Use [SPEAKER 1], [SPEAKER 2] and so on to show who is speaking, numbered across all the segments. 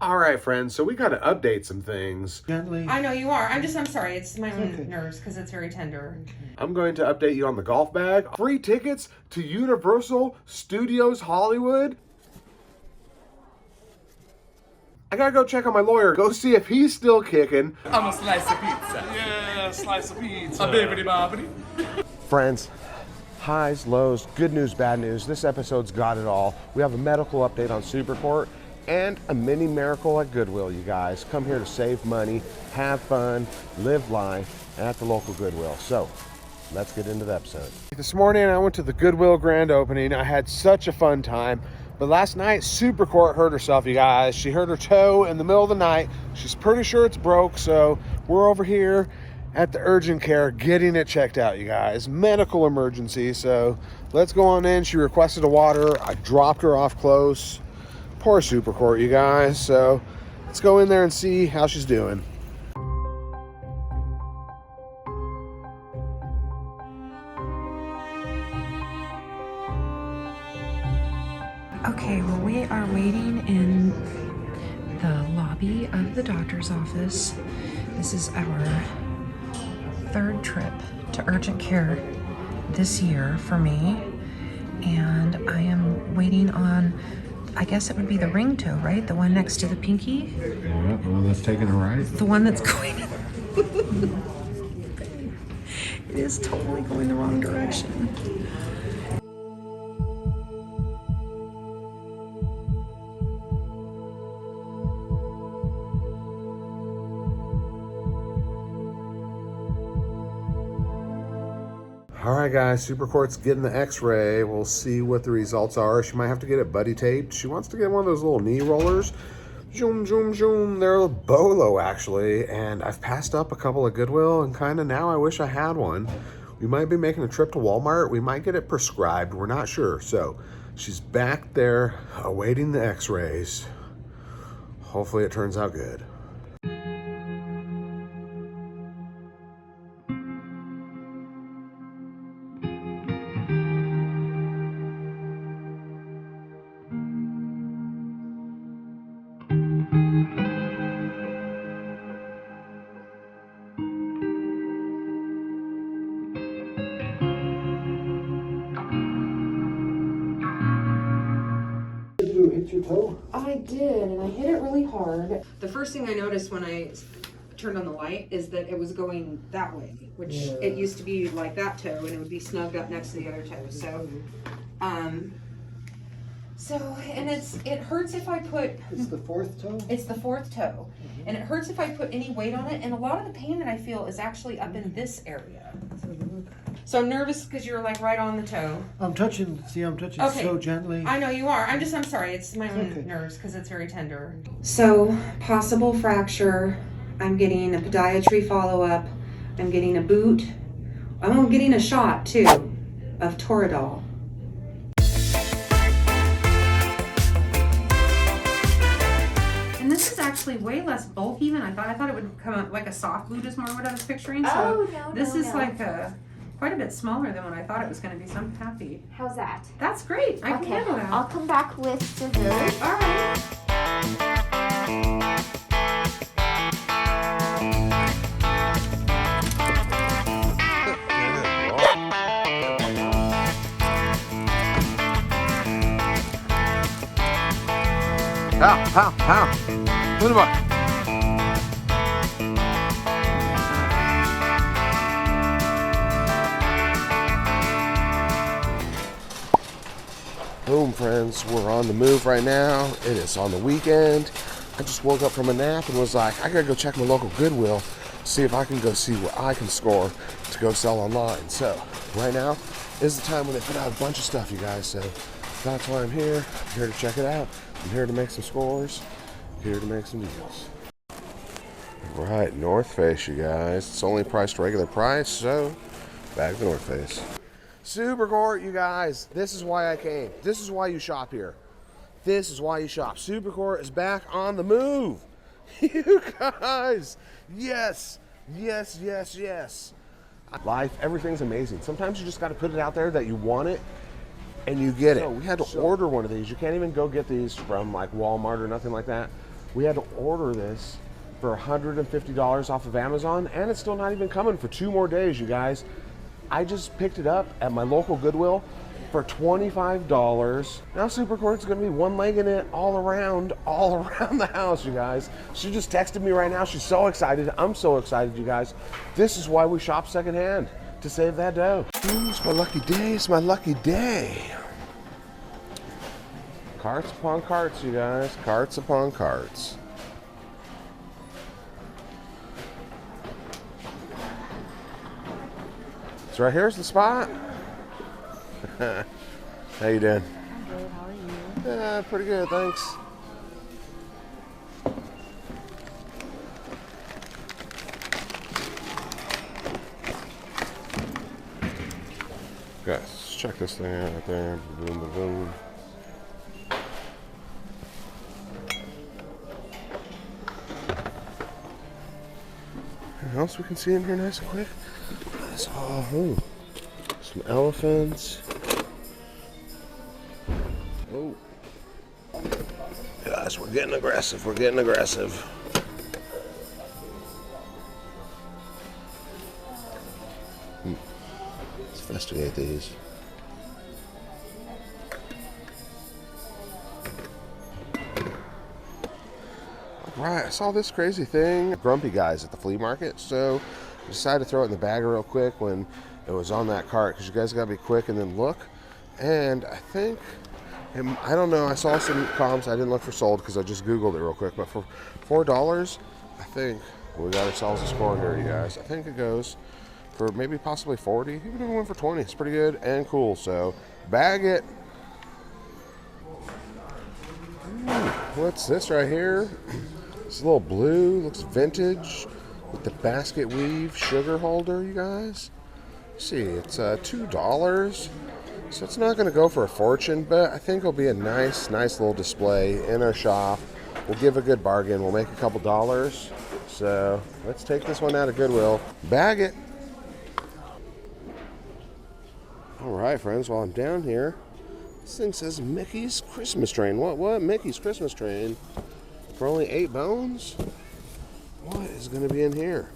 [SPEAKER 1] All right, friends, so we got to update some things.
[SPEAKER 2] Gently.
[SPEAKER 3] I know you are. I'm sorry. It's my own nerves because it's very tender.
[SPEAKER 2] Okay.
[SPEAKER 1] I'm going to update you on the golf bag. Free tickets to Universal Studios Hollywood. I gotta go check on my lawyer, go see if he's still kicking.
[SPEAKER 4] I'm a slice of pizza. Yeah, slice of pizza. A bibbidi bobbidi.
[SPEAKER 1] Friends, highs, lows, good news, bad news. This episode's got it all. We have a medical update on Supercourt and a mini miracle at Goodwill, you guys. Come here to save money, have fun, live life at the local Goodwill. So, let's get into the episode. This morning I went to the Goodwill grand opening. I had such a fun time. But last night, Supercourt hurt herself, you guys. She hurt her toe in the middle of the night. She's pretty sure it's broke, so we're over here at the urgent care getting it checked out, you guys. Medical emergency, so let's go on in. She requested a water. I dropped her off close. Poor Supercourt, you guys. So let's go in there and see how she's doing.
[SPEAKER 5] Okay, well, we are waiting in the lobby of the doctor's office. This is our third trip to urgent care this year for me. And I am waiting on, I guess it would be the ring toe, right? The one next to the pinky?
[SPEAKER 2] Yeah, the one that's taking a right.
[SPEAKER 5] The one that's going... It is totally going the wrong direction.
[SPEAKER 1] All right, guys, Supercourt's getting the x-ray. We'll see what the results are. She might have to get it buddy taped. She wants to get one of those little knee rollers. Zoom, zoom, zoom. They're a bolo, actually. And I've passed up a couple of Goodwill, and kind of now I wish I had one. We might be making a trip to Walmart. We might get it prescribed. We're not sure. So she's back there awaiting the x-rays. Hopefully it turns out good.
[SPEAKER 2] You hit your toe?
[SPEAKER 3] I did, and I hit it really hard. The first thing I noticed when I turned on the light is that it was going that way, which it used to be like that toe, and it would be snugged up next to the other toe. So, and it hurts if I put.
[SPEAKER 2] It's the fourth toe?
[SPEAKER 3] It's the fourth toe, and it hurts if I put any weight on it. And a lot of the pain that I feel is actually up in this area. So I'm nervous because you're like right on the toe.
[SPEAKER 2] I'm touching
[SPEAKER 3] Okay.
[SPEAKER 2] so gently.
[SPEAKER 3] I know you are. I'm sorry. It's my own nerves because it's very tender. So, possible fracture. I'm getting a podiatry follow-up. I'm getting a boot. I'm getting a shot, too, of Toradol. And this is actually way less bulky than I thought. I thought it would come out like a soft boot is more what I was picturing. So this is like quite a bit smaller than what I thought it was going to be, so I'm happy.
[SPEAKER 6] How's that?
[SPEAKER 3] That's great. I can handle that.
[SPEAKER 6] I'll come back with scissors.
[SPEAKER 3] All right.
[SPEAKER 1] How? Put him up. Boom, friends, we're on the move right now. It is on the weekend. I just woke up from a nap and was like, I gotta go check my local Goodwill, see if I can go see what I can score to go sell online. So right now is the time when they put out a bunch of stuff, you guys. So that's why I'm here. I'm here to check it out. I'm here to make some scores, here to make some deals. Right, North Face, you guys. It's only priced regular price, so back to North Face. Supercourt, you guys, this is why I came. This is why you shop here. This is why you shop. Supercourt is back on the move. You guys, yes. Life, everything's amazing. Sometimes you just got to put it out there that you want it and you get it. So we had to order one of these. You can't even go get these from like Walmart or nothing like that. We had to order this for $150 off of Amazon, and it's still not even coming for 2 more days, you guys. I just picked it up at my local Goodwill for $25. Now Supercourt's gonna be one-legging it all around the house, you guys. She just texted me right now. She's so excited. I'm so excited, you guys. This is why we shop secondhand, to save that dough. Ooh, it's my lucky day. It's my lucky day. Carts upon carts, you guys. Carts upon carts. So right here's the spot. How you doing?
[SPEAKER 6] I'm good. How are you?
[SPEAKER 1] Yeah, pretty good, thanks. Guys, let's check this thing out right there. Boom, boom, boom. Anything else we can see in here nice and quick? Oh, some elephants. Oh, guys, we're getting aggressive. We're getting aggressive. Let's investigate these. Right, I saw this crazy thing. Grumpy guys at the flea market, so I decided to throw it in the bag real quick when it was on that cart, because you guys gotta be quick and then look. And I think, I don't know, I saw some comps. I didn't look for sold because I just Googled it real quick, but for $4, I think we got ourselves a score here, you guys. I think it goes for maybe possibly 40, even if it went for 20. It's pretty good and cool, so bag it. What's this right here? It's a little blue, looks vintage, with the basket weave sugar holder, you guys. Let's see, it's $2, so it's not going to go for a fortune, but I think it'll be a nice little display in our shop. We'll give a good bargain. We'll make a couple dollars. So let's take this one out of Goodwill, bag it. All right, friends, while I'm down here, this thing says Mickey's Christmas Train. What? Mickey's Christmas Train? For only 8 bones? What is going to be in here?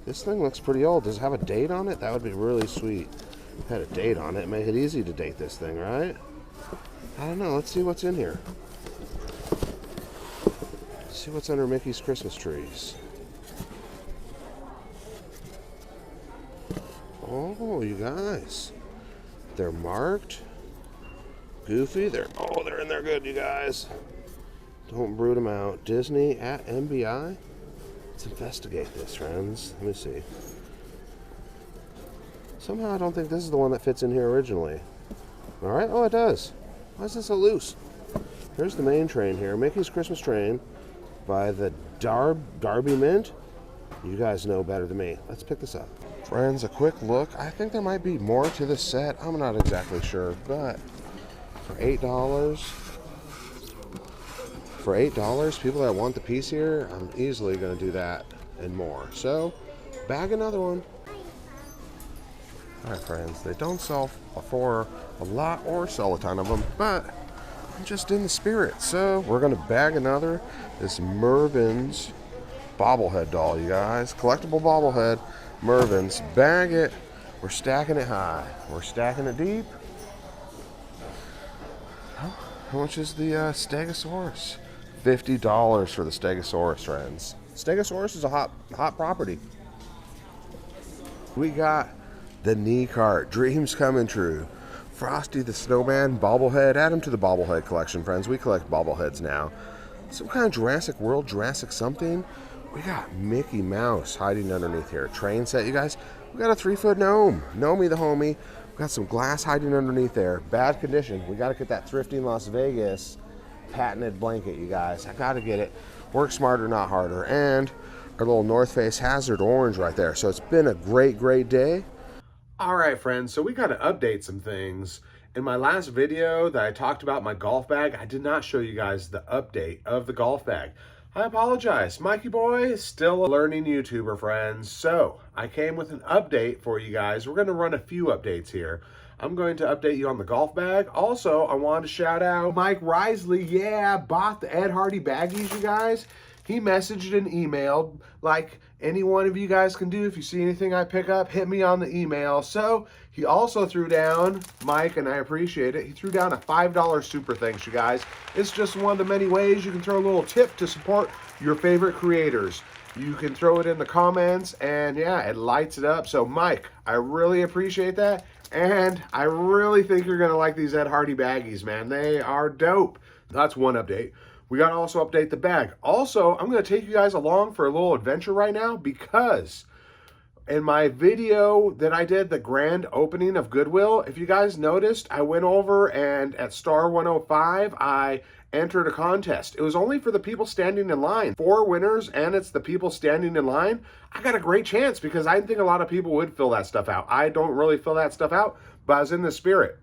[SPEAKER 1] This thing looks pretty old. Does it have a date on it? That would be really sweet. If it had a date on it, make it easy to date this thing, right? I don't know. Let's see what's in here. Let's see what's under Mickey's Christmas trees. Oh, you guys. They're marked. Goofy. They're in there good, you guys. Don't brood them out. Disney at MBI. Let's investigate this, friends. Let me see. Somehow I don't think this is the one that fits in here originally. All right. Oh, it does. Why is this so loose? Here's the main train here. Mickey's Christmas Train by the Darby Mint. You guys know better than me. Let's pick this up. Friends, a quick look. I think there might be more to this set. I'm not exactly sure, but for $8, people that want the piece here, I'm easily going to do that and more. So, bag another one. All right, friends, they don't sell for a lot or sell a ton of them, but I'm just in the spirit. So, we're going to bag another. This Mervin's bobblehead doll, you guys. Collectible bobblehead, Mervin's. Bag it. We're stacking it high. We're stacking it deep. How much is the Stegosaurus? $50 for the Stegosaurus, friends. Stegosaurus is a hot property. We got the knee cart. Dreams coming true. Frosty the Snowman bobblehead. Add him to the bobblehead collection, friends. We collect bobbleheads now. Some kind of Jurassic World, Jurassic something. We got Mickey Mouse hiding underneath here. Train set, you guys. We got a 3-foot gnome. Gnomey the homie. We got some glass hiding underneath there. Bad condition. We got to get that Thrifting Las Vegas patented blanket, you guys. I got to get it. Work smarter, not harder. And our little North Face Hazard orange right there. So it's been a great day. All right, friends. So we got to update some things. In my last video that I talked about my golf bag, I did not show you guys the update of the golf bag. I apologize. Mikey Boy is still a learning YouTuber, friends. So I came with an update for you guys. We're going to run a few updates here. I'm going to update you on the golf bag. Also, I wanted to shout out Mike Risley. Yeah, bought the Ed Hardy baggies, you guys. He messaged and emailed like any one of you guys can do. If you see anything I pick up, hit me on the email. So he also threw down, Mike, and I appreciate it, he threw down a $5 super thanks, you guys. It's just one of the many ways you can throw a little tip to support your favorite creators. You can throw it in the comments, and yeah, it lights it up. So Mike, I really appreciate that. And I really think you're going to like these Ed Hardy baggies, man. They are dope. That's one update. We got to also update the bag. Also, I'm going to take you guys along for a little adventure right now, because in my video that I did, the grand opening of Goodwill, if you guys noticed, I went over and at star 105, I entered a contest. It was only for the people standing in line. 4 winners, and it's the people standing in line. I got a great chance because I think a lot of people would fill that stuff out. I don't really fill that stuff out, but I was in the spirit.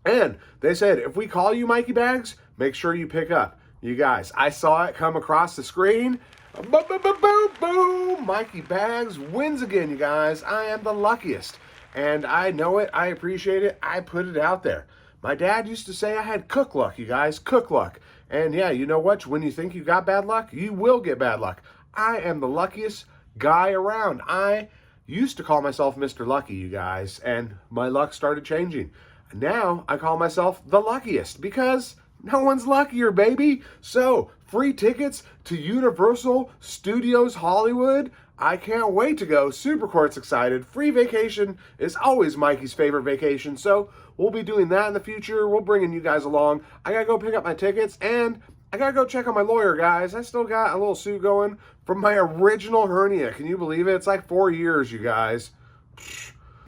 [SPEAKER 1] And they said, if we call you Mikey Bags, make sure you pick up. You guys, I saw it come across the screen. Boom, boom, boom, boom, boom. Mikey Bags wins again, you guys. I am the luckiest. And I know it. I appreciate it. I put it out there. My dad used to say I had cook luck, you guys. Cook luck. And yeah, you know what? When you think you got bad luck, you will get bad luck. I am the luckiest guy around. I used to call myself Mr. Lucky, you guys. And my luck started changing. Now I call myself the luckiest because no one's luckier, baby. So, free tickets to Universal Studios Hollywood. I can't wait to go. Supercourt's excited. Free vacation is always Mikey's favorite vacation. So, we'll be doing that in the future. We'll bringing you guys along. I gotta go pick up my tickets, and I gotta go check on my lawyer, guys. I still got a little suit going from my original hernia. Can you believe it? It's like 4 years, you guys.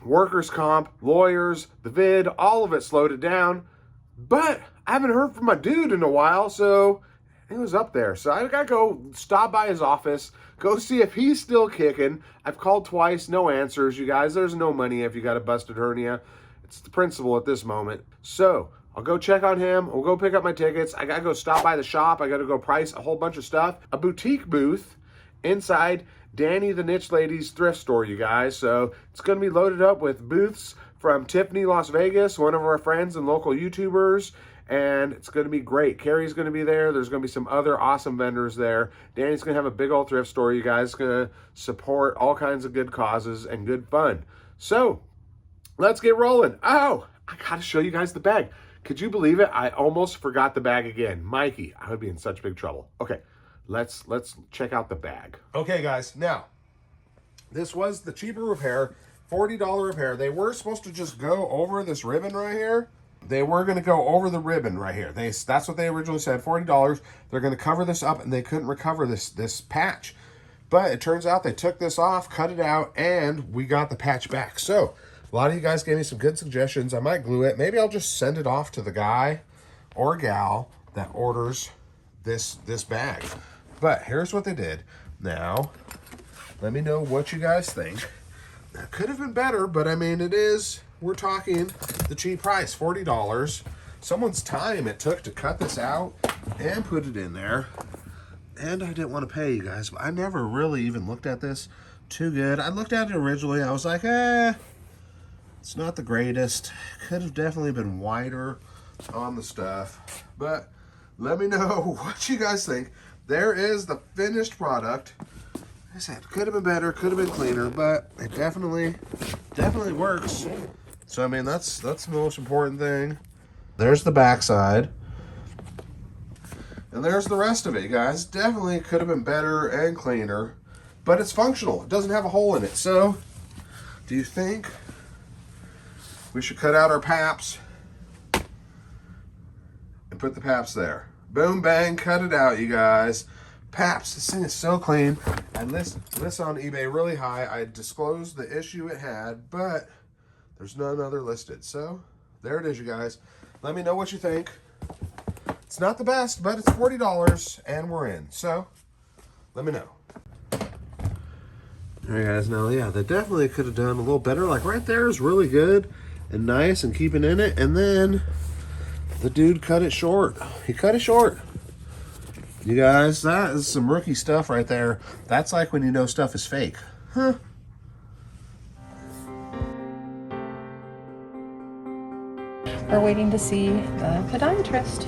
[SPEAKER 1] Workers' comp, lawyers, the vid, all of it slowed it down. But I haven't heard from my dude in a while, so it was up there. So I gotta go stop by his office, go see if he's still kicking. I've called twice, no answers, you guys. There's no money if you got a busted hernia. It's the principle at this moment. So I'll go check on him. We'll go pick up my tickets. I gotta go stop by the shop. I gotta go price a whole bunch of stuff. A boutique booth inside Danny the Niche Lady's thrift store, you guys. So it's gonna be loaded up with booths from Tiffany Las Vegas, one of our friends and local YouTubers, and it's going to be great. Carrie's going to be there. There's going to be some other awesome vendors there. Danny's going to have a big old thrift store. You guys going to support all kinds of good causes and good fun. So let's get rolling. Oh, I got to show you guys the bag. Could you believe it? I almost forgot the bag again. Mikey, I would be in such big trouble. Okay, let's check out the bag. Okay, guys, now this was the cheaper repair. $40 repair. They were supposed to just go over this ribbon right here. They were going to go over the ribbon right here. That's what they originally said, $40. They're going to cover this up, and they couldn't recover this patch. But it turns out they took this off, cut it out, and we got the patch back. So a lot of you guys gave me some good suggestions. I might glue it. Maybe I'll just send it off to the guy or gal that orders this bag. But here's what they did. Now, let me know what you guys think. That could have been better, but I mean, it is, we're talking the cheap price, $40. Someone's time it took to cut this out and put it in there. And I didn't want to pay you guys, but I never really even looked at this too good. I looked at it originally, I was like, it's not the greatest. Could have definitely been wider on the stuff. But let me know what you guys think. There is the finished product. I said, could have been better, could have been cleaner, but it definitely works. So I mean, that's the most important thing. There's the backside, and there's the rest of it, you guys. Definitely could have been better and cleaner, but it's functional. It doesn't have a hole in it. So, do you think we should cut out our paps and put the paps there? Boom, bang, cut it out, you guys. Paps, this thing is so clean. I list on eBay really high. I disclosed the issue it had, but there's none other listed. So there it is, you guys. Let me know what you think. It's not the best, but it's $40 and we're in. So let me know. All right, guys. Now, yeah, they definitely could have done a little better. Like right there is really good and nice and keeping in it. And then the dude cut it short. He cut it short. You guys, that is some rookie stuff right there. That's like when you know stuff is fake. Huh?
[SPEAKER 5] We're waiting to see the podiatrist.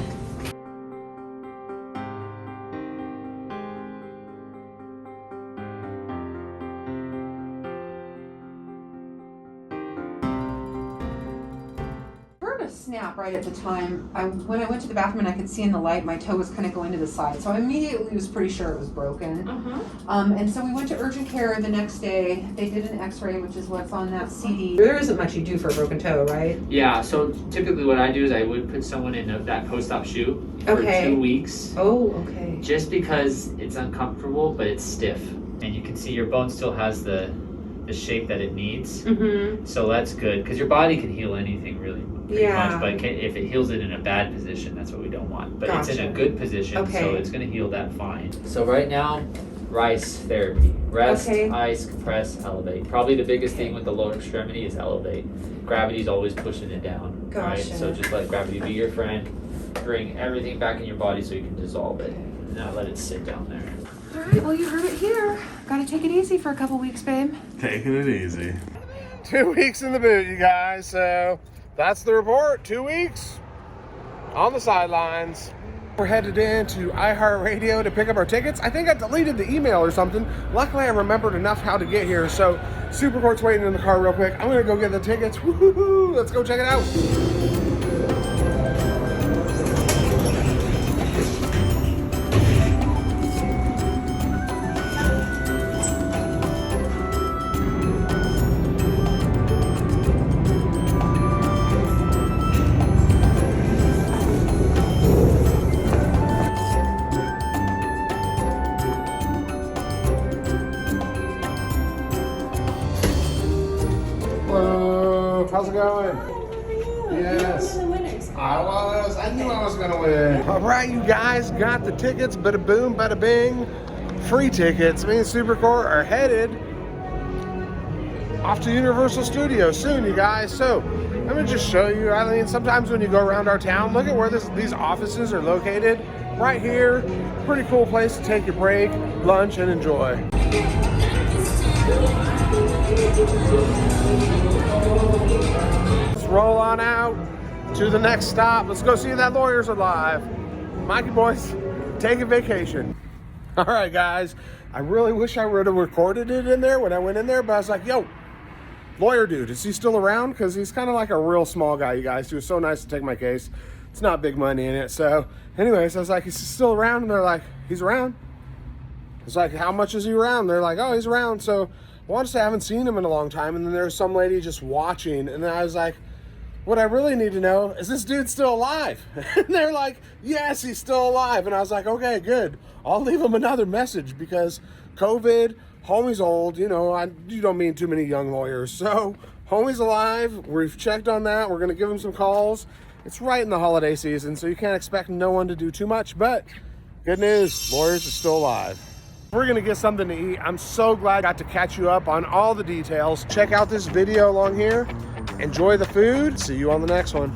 [SPEAKER 3] snap right at the time. When I went to the bathroom and I could see in the light, my toe was kind of going to the side. So I immediately was pretty sure it was broken. And so we went to urgent care the next day. They did an x-ray, which is what's on that CD. There isn't much you do for a broken toe, right?
[SPEAKER 7] Yeah, so typically what I do is I would put someone in that post-op shoe for 2 weeks.
[SPEAKER 3] Oh, okay.
[SPEAKER 7] Just because it's uncomfortable, but it's stiff. And you can see your bone still has the shape that it needs. So that's good, because your body can heal anything really pretty much, but if it heals it in a bad position, that's what we don't want. But it's in a good position, so it's going to heal that fine. So right now, RICE therapy. Rest, ice, compress, elevate. Probably the biggest thing with the lower extremity is elevate. Gravity's always pushing it down, right? So just let gravity be your friend. Bring everything back in your body so you can dissolve it. And not let it sit down there.
[SPEAKER 3] All right, well, you heard it here. Gotta take it easy for a couple weeks, babe.
[SPEAKER 1] Taking it easy. 2 weeks in the boot, you guys. So that's the report. 2 weeks on the sidelines. We're headed into iHeartRadio to pick up our tickets. I think I deleted the email or something. Luckily, I remembered enough how to get here. So Supercourt's waiting in the car real quick. I'm gonna go get the tickets. Woo-hoo-hoo. Let's go check it out. How's it going? Yes. I knew I was gonna win. All right, you guys got the tickets. Bada boom, bada bing. Free tickets. Me and Supercourt are headed off to Universal Studios soon, you guys. So let me just show you. I mean, sometimes when you go around our town, look at where these offices are located. Right here. Pretty cool place to take your break, lunch, and enjoy. Let's roll on out to the next stop. Let's go see if that Lawyers Alive. Mikey boys, taking vacation. All right, guys. I really wish I would have recorded it in there when I went in there, but I was like, yo, lawyer dude, is he still around? Because he's kind of like a real small guy, you guys. He was so nice to take my case. It's not big money in it. So anyways, I was like, is he still around? And they're like, he's around. It's like, how much is he around? They're like, oh, he's around. So I want to say I haven't seen him in a long time. And then there's some lady just watching. And then I was like, what I really need to know is this dude still alive? And they're like, yes, he's still alive. And I was like, okay, good. I'll leave him another message because COVID, homie's old. You know, you don't mean too many young lawyers. So homie's alive. We've checked on that. We're going to give him some calls. It's right in the holiday season, so you can't expect no one to do too much. But good news, lawyers are still alive. We're gonna get something to eat. I'm so glad I got to catch you up on all the details. Check out this video along here. Enjoy the food. See you on the next one.